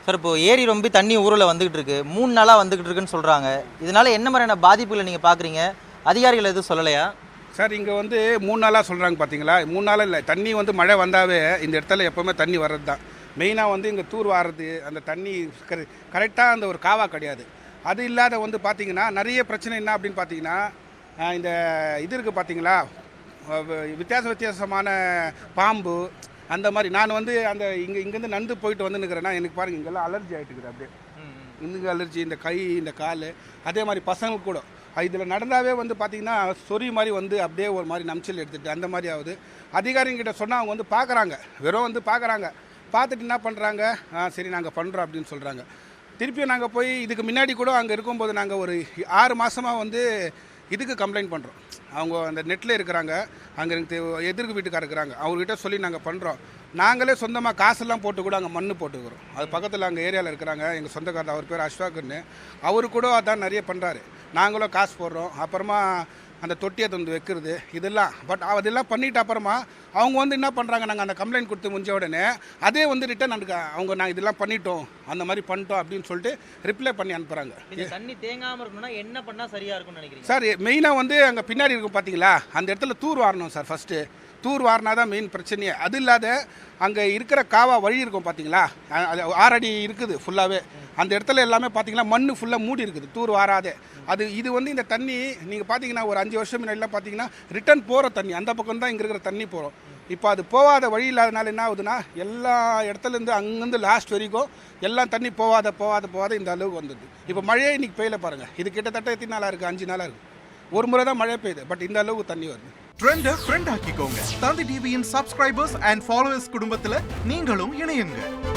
Sir இப்போ ஏரி ரொம்ப தண்ணி ஊரில் வந்துகிட்டு இருக்கு, 3 நாளாக வந்துகிட்டு இருக்குன்னு சொல்கிறாங்க. இதனால என்ன மாதிரியான பாதிப்புகளை நீங்கள் பார்க்குறீங்க? அதிகாரிகள் எதுவும் சொல்லலையா? சார் இங்கே வந்து 3 நாளாக சொல்கிறாங்க பார்த்தீங்களா? 3 நாளாக இல்லை, தண்ணி வந்து மழை வந்தாவே இந்த இடத்துல எப்போவுமே தண்ணி வர்றது தான். மெயினாக வந்து இங்கே தூர் வாடுறது, அந்த தண்ணி கரெக்டாக அந்த ஒரு காவா கிடையாது. அது இல்லாத வந்து பார்த்தீங்கன்னா நிறைய பிரச்சனை என்ன அப்படின்னு பார்த்தீங்கன்னா, இந்த இது இருக்குது பார்த்தீங்களா, வித்தியாசமான பாம்பு அந்த மாதிரி. நான் வந்து அந்த இங்கேருந்து நடந்து போயிட்டு வந்து நிற்கிறேன்னா எனக்கு பாருங்கள் இங்கெல்லாம் அலர்ஜி ஆகிட்டுக்குது. அப்படியே இங்கே அலர்ஜி, இந்த கை இந்த கால், அதே மாதிரி பசங்களுக்கு கூட இதில் நடந்தாவே வந்து பார்த்திங்கன்னா சொறி மாதிரி வந்து அப்படியே ஒரு மாதிரி நம்ச்சல் எடுத்துகிட்டு அந்த மாதிரி ஆகுது. அதிகாரிங்கிட்ட சொன்னால் அவங்க வந்து பார்க்குறாங்க, வெறும் வந்து பார்க்குறாங்க, பார்த்துட்டு என்ன பண்ணுறாங்க, சரி நாங்கள் பண்ணுறோம் அப்படின்னு சொல்கிறாங்க. திருப்பியும் நாங்கள் போய் இதுக்கு முன்னாடி கூட அங்கே இருக்கும்போது நாங்கள் ஒரு 6 மாதமாக வந்து இதுக்கு கம்ப்ளைண்ட் பண்ணுறோம். அவங்க அந்த நெட்டில் இருக்கிறாங்க, அங்கே எனக்கு எதிர்க்கு வீட்டுக்கார இருக்கிறாங்க, அவர்கிட்ட சொல்லி நாங்கள் பண்ணுறோம். நாங்களே சொந்தமாக காசெல்லாம் போட்டு கூட அங்கே மண் போட்டுக்கிறோம். அது பக்கத்தில் அங்கே ஏரியாவில் இருக்கிறாங்க எங்கள் சொந்தக்காரர், அவர் பேர் அஷ்வாக்குன்னு, அவரு கூட அதான் நிறைய பண்ணுறாரு. நாங்களும் காசு போடுறோம். அப்புறமா அந்த தொட்டியை தந்து வைக்கிறது இதெல்லாம். பட் அதெல்லாம் பண்ணிவிட்டு அப்புறமா அவங்க வந்து என்ன பண்ணுறாங்க, நாங்கள் அந்த கம்ப்ளைண்ட் கொடுத்து முடிஞ்ச உடனே அதே வந்து ரிட்டன் அவங்க நாங்கள் இதெல்லாம் பண்ணிட்டோம், அந்த மாதிரி பண்ணிட்டோம் அப்படின்னு சொல்லிட்டு ரிப்ளை பண்ணி அனுப்புகிறாங்க. இந்த தண்ணி தேங்காமல் இருக்கணும்னா என்ன பண்ணால் சரியாக இருக்கும்னு நினைக்கிறீங்க? சார் மெயினாக வந்து அங்கே பின்னாடி இருக்கும் பார்த்தீங்களா, அந்த இடத்துல தூர் வாரணும் சார். ஃபஸ்ட்டு தூர் வாரினா தான் மெயின் பிரச்சனையே. அது இல்லாத அங்கே இருக்கிற காவா வழி இருக்கும் பார்த்தீங்களா, அது 6 அடி இருக்குது ஃபுல்லாகவே. அந்த இடத்துல எல்லாமே பார்த்தீங்கன்னா மண் ஃபுல்லாக மூடி இருக்குது, தூர் வாராதே. இது வந்து இந்த தண்ணி நீங்கள் பார்த்தீங்கன்னா ஒரு 5 வருஷம் முன்னாடிலாம் பார்த்தீங்கன்னா ரிட்டன் போகிற தண்ணி அந்த பக்கம் தான் இங்கே இருக்கிற தண்ணி போகிறோம். இப்போ அது போகாத வழி இல்லாதனால என்ன ஆகுதுன்னா, எல்லா இடத்துலேருந்து அங்கேருந்து லாஸ்ட் வரைக்கும் எல்லாம் தண்ணி போகாத இந்த அளவுக்கு வந்தது. இப்போ மழையே இன்றைக்கி பெய்யல பாருங்கள். இது கிட்டத்தட்ட எத்தனை நாளாக இருக்குது, 5 நாளாக இருக்குது. ஒரு முறை தான் மழை பெய்யுது, பட் இந்த அளவுக்கு தண்ணி வருது. ஃப்ரெண்ட் ஆக்கிக்கோங்க. தந்தி டிவியின் சப்ஸ்கிரைபர்ஸ் அண்ட் ஃபாலோவர்ஸ் குடும்பத்தில் நீங்களும் இணையுங்க.